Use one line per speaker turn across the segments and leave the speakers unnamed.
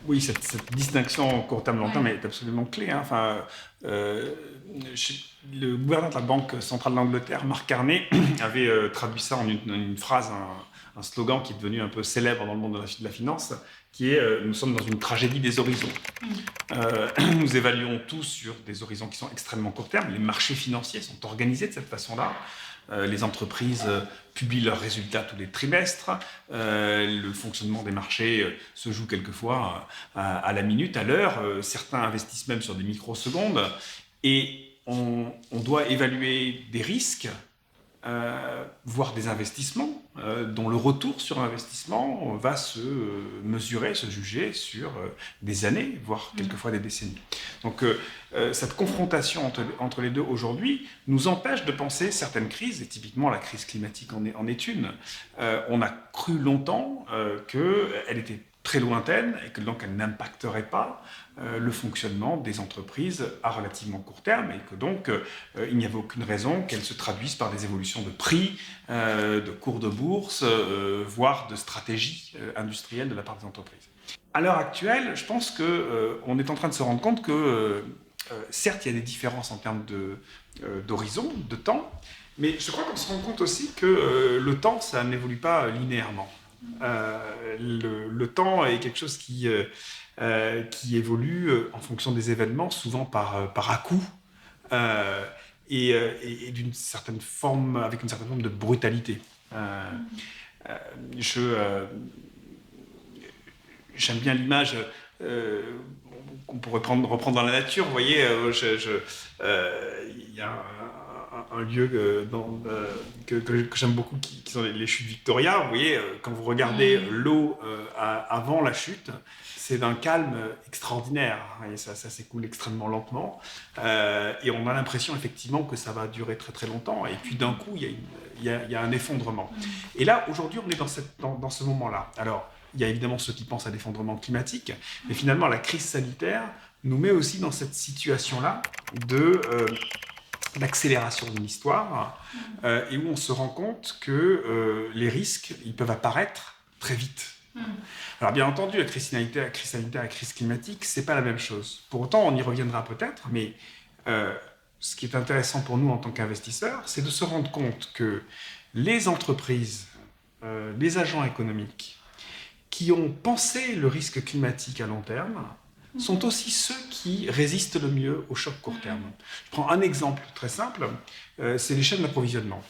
Oui, cette distinction court terme, long terme est absolument clé, hein. Enfin, le gouverneur de la Banque centrale d'Angleterre, Mark Carney, avait traduit ça en une phrase, un slogan qui est devenu un peu célèbre dans le monde de la finance, qui est nous sommes dans une tragédie des horizons. Nous évaluons tous sur des horizons qui sont extrêmement court terme. Les marchés financiers sont organisés de cette façon-là. Les entreprises publient leurs résultats tous les trimestres. Le fonctionnement des marchés se joue quelquefois à la minute, à l'heure. Certains investissent même sur des microsecondes. Et on doit évaluer des risques, voire des investissements, dont le retour sur investissement va se mesurer, se juger sur des années, voire quelquefois des décennies. Donc cette confrontation entre les deux aujourd'hui nous empêche de penser certaines crises, et typiquement la crise climatique en est une. On a cru longtemps qu'elle était très lointaine et que donc elle n'impacterait pas le fonctionnement des entreprises à relativement court terme et que donc il n'y avait aucune raison qu'elles se traduisent par des évolutions de prix, de cours de bourse, voire de stratégie industrielle de la part des entreprises. À l'heure actuelle, je pense qu'on est en train de se rendre compte que certes, il y a des différences en termes d'horizon, de temps, mais je crois qu'on se rend compte aussi que le temps, ça n'évolue pas linéairement. Le temps est quelque chose qui évolue en fonction des événements, souvent par à-coups, et d'une certaine forme, avec une certaine forme de brutalité. J'aime bien l'image qu'on pourrait reprendre dans la nature. Vous voyez, il y a un lieu que j'aime beaucoup, qui sont les chutes Victoria. Vous voyez, quand vous regardez l'eau avant la chute, c'est d'un calme extraordinaire. Et ça s'écoule extrêmement lentement. Et on a l'impression effectivement que ça va durer très très longtemps. Et puis d'un coup, il y a un effondrement. Et là, aujourd'hui, on est dans ce moment-là. Alors, il y a évidemment ceux qui pensent à l'effondrement climatique, mais finalement, la crise sanitaire nous met aussi dans cette situation-là d'accélération de l'histoire, et où on se rend compte que les risques, ils peuvent apparaître très vite. Alors bien entendu, la crise sanitaire, la crise climatique, c'est pas la même chose. Pour autant, on y reviendra peut-être, mais ce qui est intéressant pour nous en tant qu'investisseurs, c'est de se rendre compte que les entreprises, les agents économiques, qui ont pensé le risque climatique à long terme, sont aussi ceux qui résistent le mieux au choc court terme. Je prends un exemple très simple, c'est les chaînes d'approvisionnement.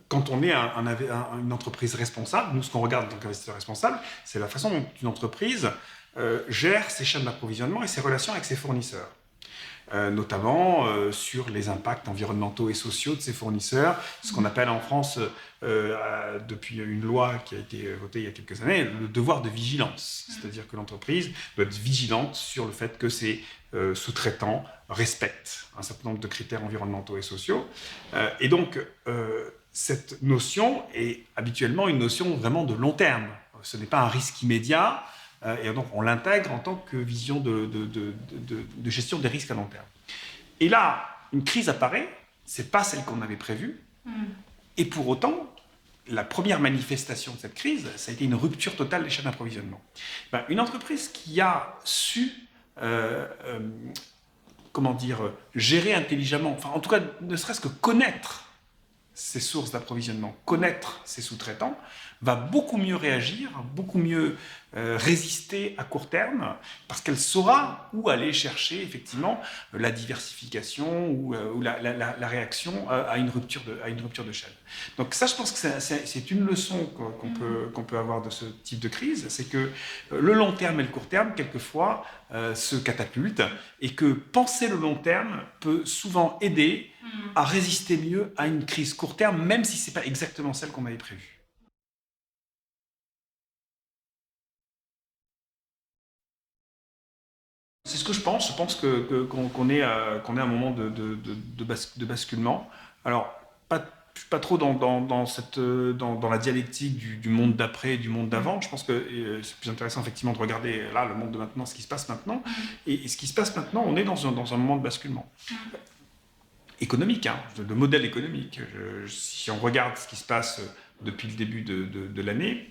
Quand on est une entreprise responsable, nous, ce qu'on regarde en tant qu'investisseur responsable, c'est la façon dont une entreprise gère ses chaînes d'approvisionnement et ses relations avec ses fournisseurs. Notamment sur les impacts environnementaux et sociaux de ses fournisseurs, ce qu'on appelle en France, depuis une loi qui a été votée il y a quelques années, le devoir de vigilance. C'est-à-dire que l'entreprise doit être vigilante sur le fait que ses sous-traitants respectent un certain nombre de critères environnementaux et sociaux. Et donc, cette notion est habituellement une notion vraiment de long terme. Ce n'est pas un risque immédiat, et donc on l'intègre en tant que vision de gestion des risques à long terme. Et là, une crise apparaît, c'est pas celle qu'on avait prévue, et pour autant, la première manifestation de cette crise, ça a été une rupture totale des chaînes d'approvisionnement. Une entreprise qui a su gérer intelligemment, enfin en tout cas ne serait-ce que connaître ses sources d'approvisionnement, connaître ses sous-traitants, va beaucoup mieux réagir, beaucoup mieux résister à court terme, parce qu'elle saura où aller chercher effectivement la diversification ou la réaction à une rupture de chaîne. Donc ça, je pense que c'est une leçon qu'on peut avoir de ce type de crise, c'est que le long terme et le court terme, quelquefois, se catapultent, et que penser le long terme peut souvent aider à résister mieux à une crise court terme, même si ce n'est pas exactement celle qu'on avait prévue. C'est ce que je pense. Je pense qu'on est à un moment de basculement. Alors, pas trop dans la dialectique du monde d'après et du monde d'avant. Je pense que c'est plus intéressant effectivement de regarder là le monde de maintenant, ce qui se passe maintenant. Et ce qui se passe maintenant, on est dans un moment de basculement. Économique, hein, de modèle économique. Si on regarde ce qui se passe depuis le début de l'année,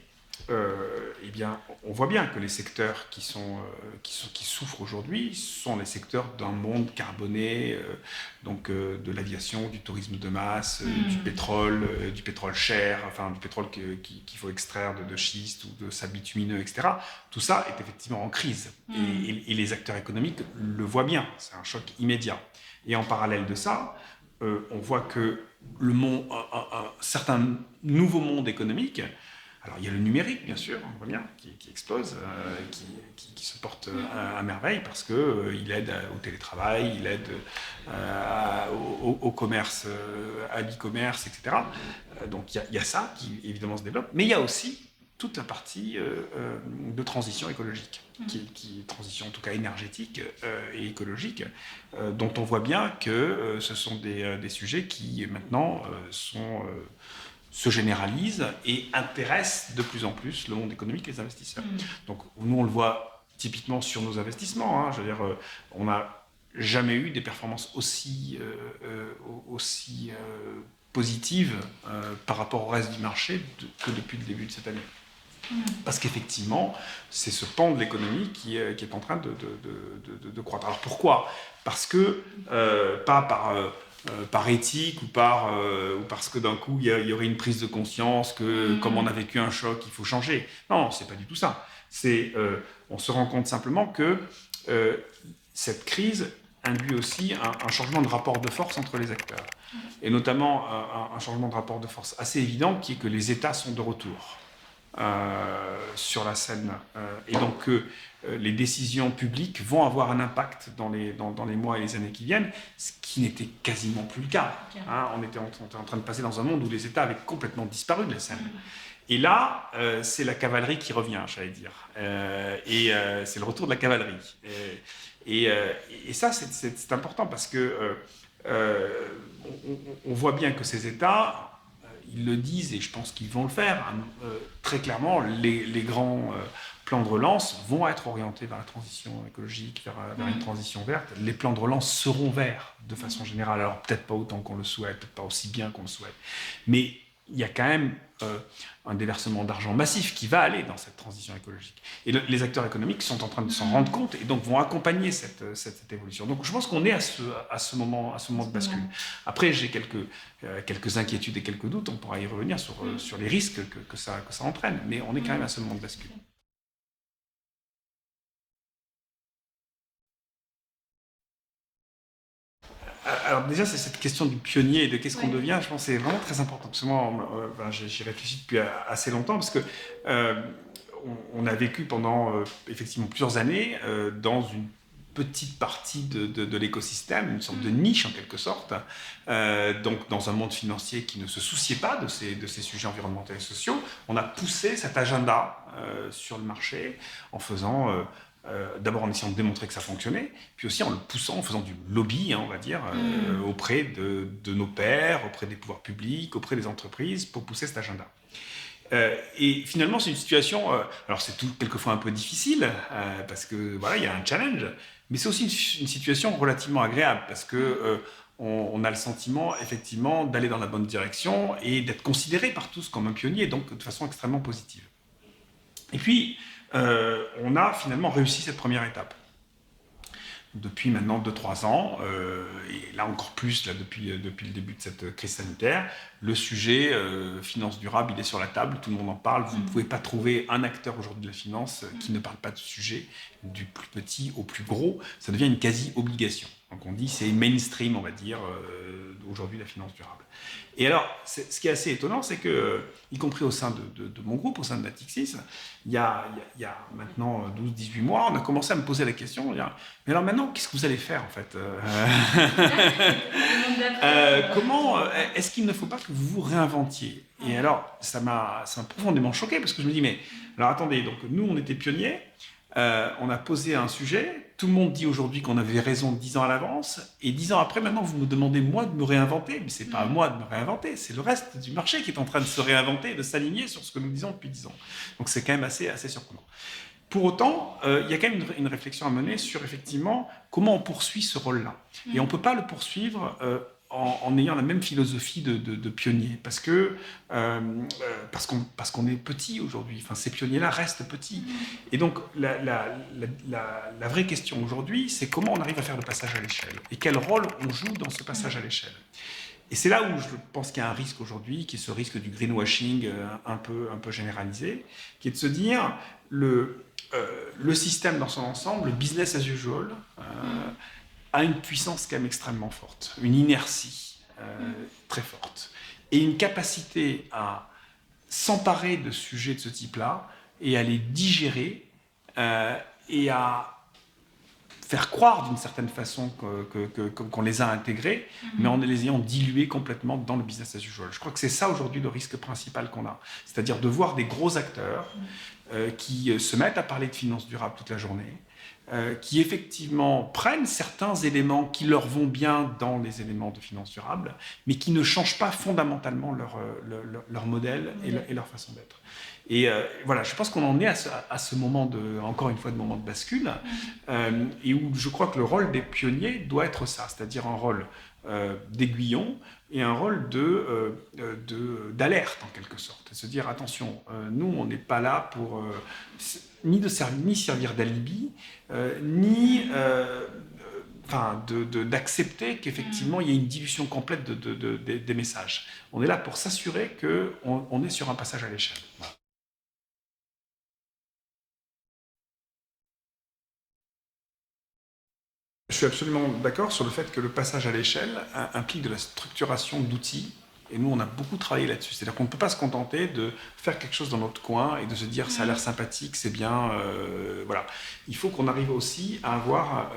eh bien, on voit bien que les secteurs qui souffrent aujourd'hui sont les secteurs d'un monde carboné, de l'aviation, du tourisme de masse, du pétrole cher, enfin du pétrole qu'il faut extraire de schiste ou de sable bitumineux, etc. Tout ça est effectivement en crise. Et les acteurs économiques le voient bien, c'est un choc immédiat. Et en parallèle de ça, on voit que un certain nouveau monde économique, alors il y a le numérique bien sûr, on voit bien, qui explose, qui se porte à merveille parce qu'il aide au télétravail, il aide au commerce, à l'e-commerce, etc. Donc il y a ça qui évidemment se développe, mais il y a aussi toute la partie de transition écologique, qui est transition en tout cas énergétique et écologique, dont on voit bien que ce sont des sujets qui maintenant se généralisent et intéressent de plus en plus le monde économique et les investisseurs. Donc nous on le voit typiquement sur nos investissements, je veux dire, on n'a jamais eu des performances aussi positives par rapport au reste du marché que depuis le début de cette année. Parce qu'effectivement, c'est ce pan de l'économie qui est en train de croître. Alors pourquoi ? Parce que, pas par éthique ou parce que d'un coup, il y aurait une prise de conscience que, comme on a vécu un choc, il faut changer. Non, c'est pas du tout ça. On se rend compte simplement que cette crise induit aussi un changement de rapport de force entre les acteurs. Et notamment un changement de rapport de force assez évident qui est que les États sont de retour. Sur la scène et donc les décisions publiques vont avoir un impact dans les mois et les années qui viennent, ce qui n'était quasiment plus le cas. On était en train de passer dans un monde où les États avaient complètement disparu de la scène. Et là, c'est la cavalerie qui revient, j'allais dire. C'est le retour de la cavalerie. Et ça, c'est important parce que on voit bien que ces États, ils le disent et je pense qu'ils vont le faire. Très clairement, les grands plans de relance vont être orientés vers la transition écologique, vers une transition verte. Les plans de relance seront verts de façon générale. Alors peut-être pas autant qu'on le souhaite, peut-être pas aussi bien qu'on le souhaite. Mais il y a quand même un déversement d'argent massif qui va aller dans cette transition écologique. Et les acteurs économiques sont en train de s'en rendre compte et donc vont accompagner cette évolution. Donc je pense qu'on est à ce moment de bascule. Après, j'ai quelques inquiétudes et quelques doutes, on pourra y revenir sur les risques que ça entraîne, mais on est quand même à ce moment de bascule. Alors déjà, c'est cette question du pionnier et de qu'est-ce qu'on devient, je pense que c'est vraiment très important. Parce que moi, j'y réfléchis depuis assez longtemps, parce que on a vécu pendant effectivement plusieurs années dans une petite partie de l'écosystème, une sorte de niche en quelque sorte, donc dans un monde financier qui ne se souciait pas de ces sujets environnementaux et sociaux. On a poussé cet agenda sur le marché en faisant... d'abord en essayant de démontrer que ça fonctionnait, puis aussi en le poussant, en faisant du lobby, on va dire, auprès de nos pairs, auprès des pouvoirs publics, auprès des entreprises, pour pousser cet agenda. Et finalement, c'est une situation, alors c'est quelquefois un peu difficile, parce que voilà, il y a un challenge, mais c'est aussi une situation relativement agréable, parce que on a le sentiment, effectivement, d'aller dans la bonne direction et d'être considéré par tous comme un pionnier, donc de façon extrêmement positive. Et puis, on a finalement réussi cette première étape. Depuis maintenant 2-3 ans, et là encore plus depuis le début de cette crise sanitaire, le sujet finance durable, il est sur la table, tout le monde en parle. Vous ne pouvez pas trouver un acteur aujourd'hui de la finance qui ne parle pas de ce sujet, du plus petit au plus gros. Ça devient une quasi-obligation. Donc on dit c'est mainstream, on va dire, aujourd'hui la finance durable. Et alors, ce qui est assez étonnant, c'est que, y compris au sein de mon groupe, au sein de Natixis, il y a maintenant 12-18 mois, on a commencé à me poser la question, mais alors maintenant, qu'est-ce que vous allez faire en fait comment, est-ce qu'il ne faut pas que vous vous réinventiez? Et alors, ça m'a profondément choqué, parce que je me dis, mais alors attendez, donc nous on était pionniers, on a posé un sujet, tout le monde dit aujourd'hui qu'on avait raison 10 ans à l'avance, et 10 ans après, maintenant, vous me demandez, moi, de me réinventer, mais c'est pas à moi de me réinventer, c'est le reste du marché qui est en train de se réinventer et de s'aligner sur ce que nous disons depuis 10 ans. Donc c'est quand même assez surprenant. Pour autant, il y a quand même une réflexion à mener sur, effectivement, comment on poursuit ce rôle-là. Et on ne peut pas le poursuivre en ayant la même philosophie de pionnier, parce qu'on est petit aujourd'hui. Enfin, ces pionniers-là restent petits. Et donc, la vraie question aujourd'hui, c'est comment on arrive à faire le passage à l'échelle et quel rôle on joue dans ce passage à l'échelle. Et c'est là où je pense qu'il y a un risque aujourd'hui, qui est ce risque du greenwashing un peu généralisé, qui est de se dire le système dans son ensemble, le business as usual, a une puissance quand même extrêmement forte, une inertie très forte, et une capacité à s'emparer de sujets de ce type-là et à les digérer et à faire croire d'une certaine façon qu'on les a intégrés, mais en les ayant dilués complètement dans le business as usual. Je crois que c'est ça aujourd'hui le risque principal qu'on a, c'est-à-dire de voir des gros acteurs qui se mettent à parler de finances durables toute la journée, qui effectivement prennent certains éléments qui leur vont bien dans les éléments de finances durables, mais qui ne changent pas fondamentalement leur modèle et leur façon d'être. Et voilà, je pense qu'on en est à ce moment encore une fois, de moment de bascule, et où je crois que le rôle des pionniers doit être ça, c'est-à-dire un rôle d'aiguillon et un rôle d'alerte en quelque sorte, et se dire attention, nous on n'est pas là pour ni servir d'alibi, ni d'accepter qu'effectivement il y ait une dilution complète des messages. On est là pour s'assurer qu'on est sur un passage à l'échelle. Voilà. Je suis absolument d'accord sur le fait que le passage à l'échelle implique de la structuration d'outils. Et nous, on a beaucoup travaillé là-dessus. C'est-à-dire qu'on ne peut pas se contenter de faire quelque chose dans notre coin et de se dire ça a l'air sympathique, c'est bien. Voilà. Il faut qu'on arrive aussi à avoir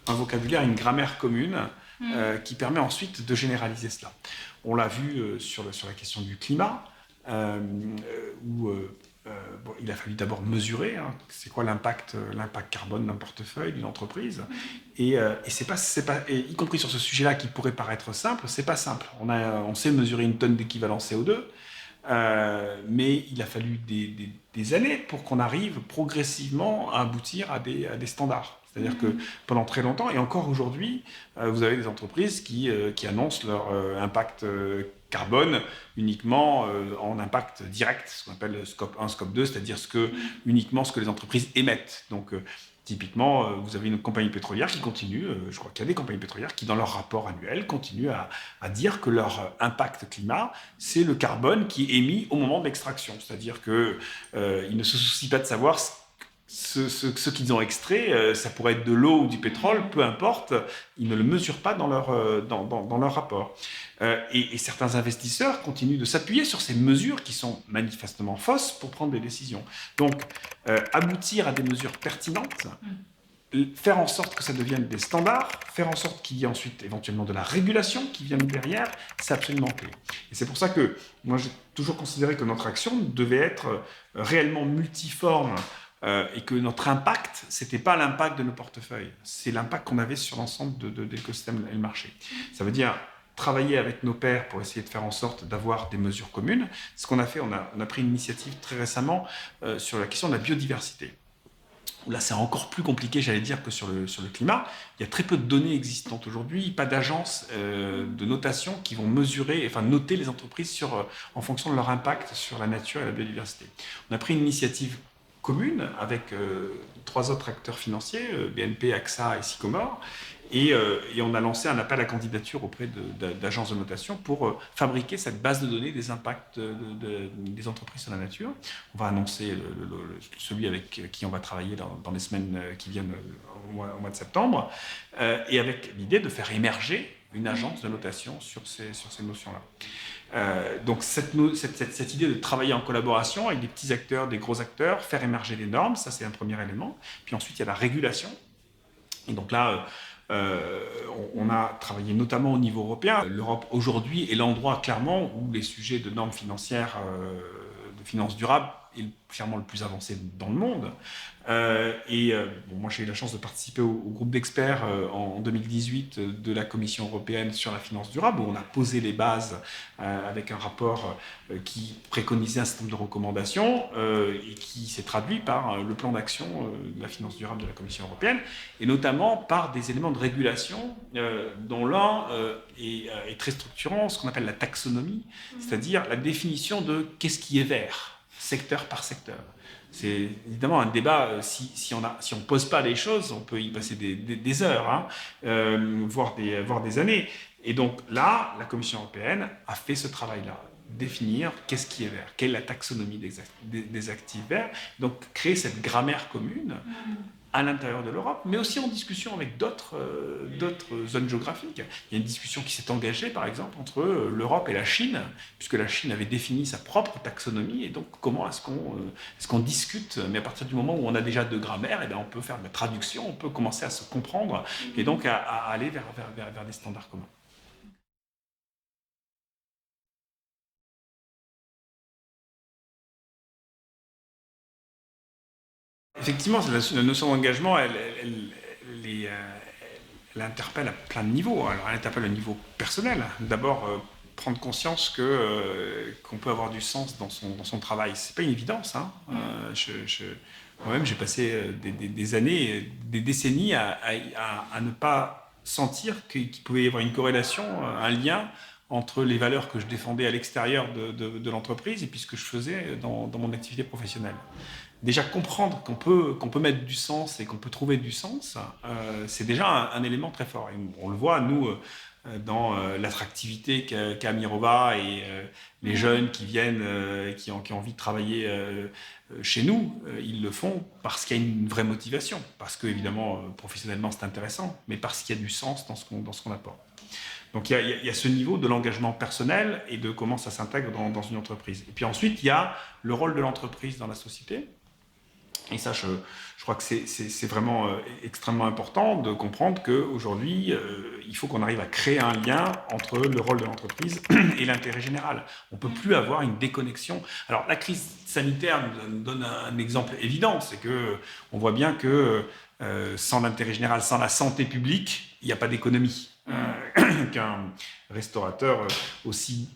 un vocabulaire, une grammaire commune qui permet ensuite de généraliser cela. On l'a vu sur la question du climat, où il a fallu d'abord mesurer c'est quoi l'impact carbone d'un portefeuille, d'une entreprise, et c'est pas, et y compris sur ce sujet-là qui pourrait paraître simple, c'est pas simple. On sait mesurer une tonne d'équivalent CO2, mais il a fallu des années pour qu'on arrive progressivement à aboutir à des standards. C'est-à-dire que pendant très longtemps, et encore aujourd'hui, vous avez des entreprises qui annoncent leur impact carbone uniquement en impact direct, ce qu'on appelle scope 1, scope 2, c'est-à-dire uniquement ce que les entreprises émettent. Donc, typiquement, vous avez une compagnie pétrolière qui continue, je crois qu'il y a des compagnies pétrolières qui, dans leur rapport annuel, continuent à dire que leur impact climat, c'est le carbone qui est émis au moment de l'extraction. C'est-à-dire qu'ils ne se soucient pas de savoir ce qu'ils ont extrait, ça pourrait être de l'eau ou du pétrole, peu importe, ils ne le mesurent pas dans leur rapport. Et certains investisseurs continuent de s'appuyer sur ces mesures qui sont manifestement fausses pour prendre des décisions. Donc, aboutir à des mesures pertinentes, faire en sorte que ça devienne des standards, faire en sorte qu'il y ait ensuite éventuellement de la régulation qui vienne derrière, c'est absolument clé. Et c'est pour ça que moi j'ai toujours considéré que notre action devait être réellement multiforme, et que notre impact, ce n'était pas l'impact de nos portefeuilles, c'est l'impact qu'on avait sur l'ensemble de l'écosystème et le marché. Ça veut dire travailler avec nos pairs pour essayer de faire en sorte d'avoir des mesures communes. Ce qu'on a fait, on a pris une initiative très récemment sur la question de la biodiversité. Là, c'est encore plus compliqué, j'allais dire, que sur le climat. Il y a très peu de données existantes aujourd'hui, pas d'agences de notation qui vont noter les entreprises en fonction de leur impact sur la nature et la biodiversité. On a pris une initiative commune avec 3 autres acteurs financiers, BNP, AXA et Sycomore, et on a lancé un appel à candidature auprès d'agences de notation pour fabriquer cette base de données des impacts des entreprises sur la nature. On va annoncer celui avec qui on va travailler dans les semaines qui viennent au mois de septembre, et avec l'idée de faire émerger une agence de notation sur ces notions-là. Donc cette idée de travailler en collaboration avec des petits acteurs, des gros acteurs, faire émerger les normes, ça c'est un premier élément. Puis ensuite il y a la régulation. Et donc là, on a travaillé notamment au niveau européen. L'Europe aujourd'hui est l'endroit clairement où les sujets de normes financières, de finances durables, est clairement le plus avancé dans le monde. Bon, moi, j'ai eu la chance de participer au groupe d'experts en 2018 de la Commission européenne sur la finance durable, où on a posé les bases avec un rapport qui préconisait un certain nombre de recommandations et qui s'est traduit par le plan d'action de la finance durable de la Commission européenne, et notamment par des éléments de régulation dont l'un est très structurant, ce qu'on appelle la taxonomie, c'est-à-dire la définition de qu'est-ce qui est vert, secteur par secteur. C'est évidemment un débat, si on ne pose pas les choses, on peut y passer des heures, hein, voire des années. Et donc là, la Commission européenne a fait ce travail-là, définir qu'est-ce qui est vert, quelle est la taxonomie des actifs verts, donc créer cette grammaire commune à l'intérieur de l'Europe, mais aussi en discussion avec d'autres zones géographiques. Il y a une discussion qui s'est engagée, par exemple, entre l'Europe et la Chine, puisque la Chine avait défini sa propre taxonomie, et donc comment est-ce qu'on discute, mais à partir du moment où on a déjà deux grammaires, eh bien, on peut faire de la traduction, on peut commencer à se comprendre, et donc à aller vers des standards communs. Effectivement, la notion d'engagement, elle interpelle à plein de niveaux. Alors, elle interpelle au niveau personnel. D'abord, prendre conscience qu'on peut avoir du sens dans son travail. C'est pas une évidence. Hein. Moi-même, j'ai passé des années, des décennies à ne pas sentir qu'il pouvait y avoir une corrélation, un lien entre les valeurs que je défendais à l'extérieur de l'entreprise et puis ce que je faisais dans mon activité professionnelle. Déjà comprendre qu'on peut mettre du sens et qu'on peut trouver du sens, c'est déjà un élément très fort. Et on le voit, nous, dans l'attractivité qu'a Mirova et les jeunes qui viennent, qui ont envie de travailler chez nous, ils le font parce qu'il y a une vraie motivation, parce que, évidemment, professionnellement, c'est intéressant, mais parce qu'il y a du sens dans ce qu'on apporte. Donc il y a ce niveau de l'engagement personnel et de comment ça s'intègre dans une entreprise. Et puis ensuite, il y a le rôle de l'entreprise dans la société. Et ça, je crois que c'est vraiment extrêmement important de comprendre qu'aujourd'hui, il faut qu'on arrive à créer un lien entre le rôle de l'entreprise et l'intérêt général. On ne peut plus avoir une déconnexion. Alors, la crise sanitaire nous donne un exemple évident, c'est qu'on voit bien que sans l'intérêt général, sans la santé publique, il n'y a pas d'économie. Qu'un restaurateur aussi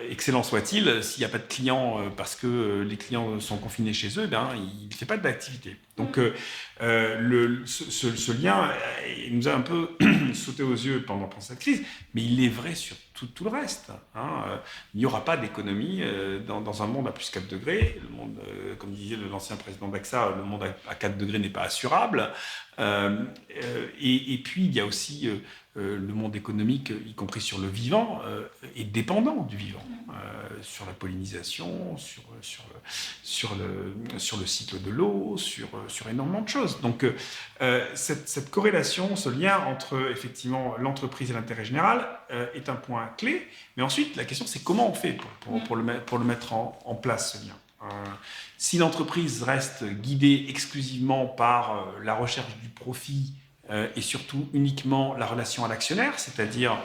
excellent soit-il, s'il n'y a pas de clients parce que les clients sont confinés chez eux, ben, il ne fait pas d'activité. Donc ce lien il nous a un peu sauté aux yeux pendant cette crise, mais il est vrai sur tout le reste. Hein. Il n'y aura pas d'économie dans un monde à plus 4 degrés. Le monde, comme disait l'ancien président d'AXA, le monde à 4 degrés n'est pas assurable. Et puis il y a aussi le monde économique, y compris sur le vivant, est dépendant du vivant, sur la pollinisation, sur le cycle de l'eau, sur énormément de choses. Donc cette corrélation, ce lien entre effectivement l'entreprise et l'intérêt général est un point clé. Mais ensuite, la question c'est comment on fait pour le mettre en place, ce lien. Si l'entreprise reste guidée exclusivement par la recherche du profit et surtout uniquement la relation à l'actionnaire, c'est-à-dire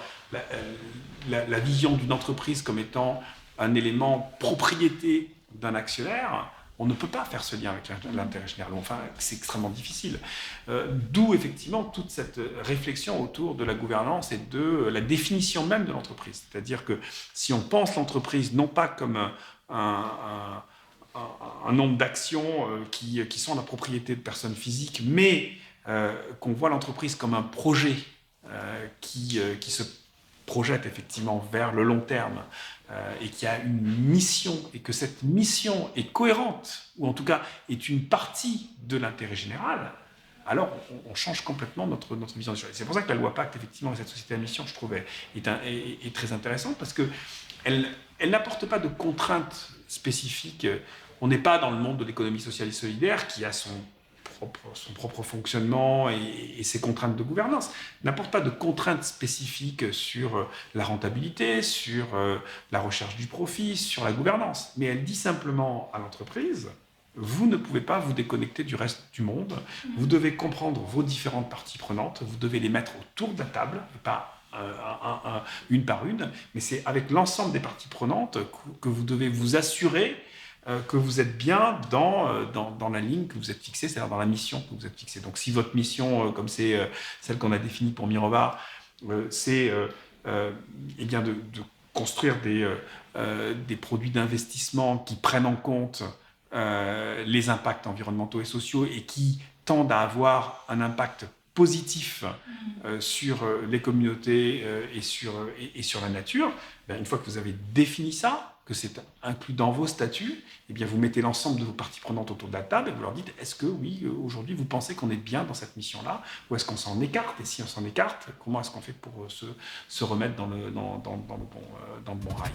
la vision d'une entreprise comme étant un élément propriété d'un actionnaire, on ne peut pas faire ce lien avec l'intérêt général. Enfin, c'est extrêmement difficile. D'où effectivement toute cette réflexion autour de la gouvernance et de la définition même de l'entreprise. C'est-à-dire que si on pense l'entreprise non pas comme un nombre d'actions qui sont la propriété de personnes physiques, mais qu'on voit l'entreprise comme un projet qui se projette effectivement vers le long terme et qui a une mission, et que cette mission est cohérente, ou en tout cas est une partie de l'intérêt général, alors on change complètement notre vision des choses. C'est pour ça que la loi Pacte, effectivement, cette société à mission, je trouve, est très intéressante, parce qu'elle n'apporte pas de contraintes spécifiques. On n'est pas dans le monde de l'économie sociale et solidaire qui a son propre fonctionnement et ses contraintes de gouvernance. N'apporte pas de contraintes spécifiques sur la rentabilité, sur la recherche du profit, sur la gouvernance. Mais elle dit simplement à l'entreprise, vous ne pouvez pas vous déconnecter du reste du monde, vous devez comprendre vos différentes parties prenantes, vous devez les mettre autour de la table, pas une par une, mais c'est avec l'ensemble des parties prenantes que vous devez vous assurer que vous êtes bien dans la ligne que vous êtes fixée, c'est-à-dire dans la mission que vous êtes fixée. Donc si votre mission, comme c'est celle qu'on a définie pour Mirovar, c'est eh bien de construire des produits d'investissement qui prennent en compte les impacts environnementaux et sociaux et qui tendent à avoir un impact positif sur les communautés et sur la nature, ben, une fois que vous avez défini ça, que c'est inclus dans vos statuts, eh bien vous mettez l'ensemble de vos parties prenantes autour de la table et vous leur dites est-ce que oui, aujourd'hui vous pensez qu'on est bien dans cette mission-là ou est-ce qu'on s'en écarte? Et si on s'en écarte, comment est-ce qu'on fait pour se remettre dans le bon rail?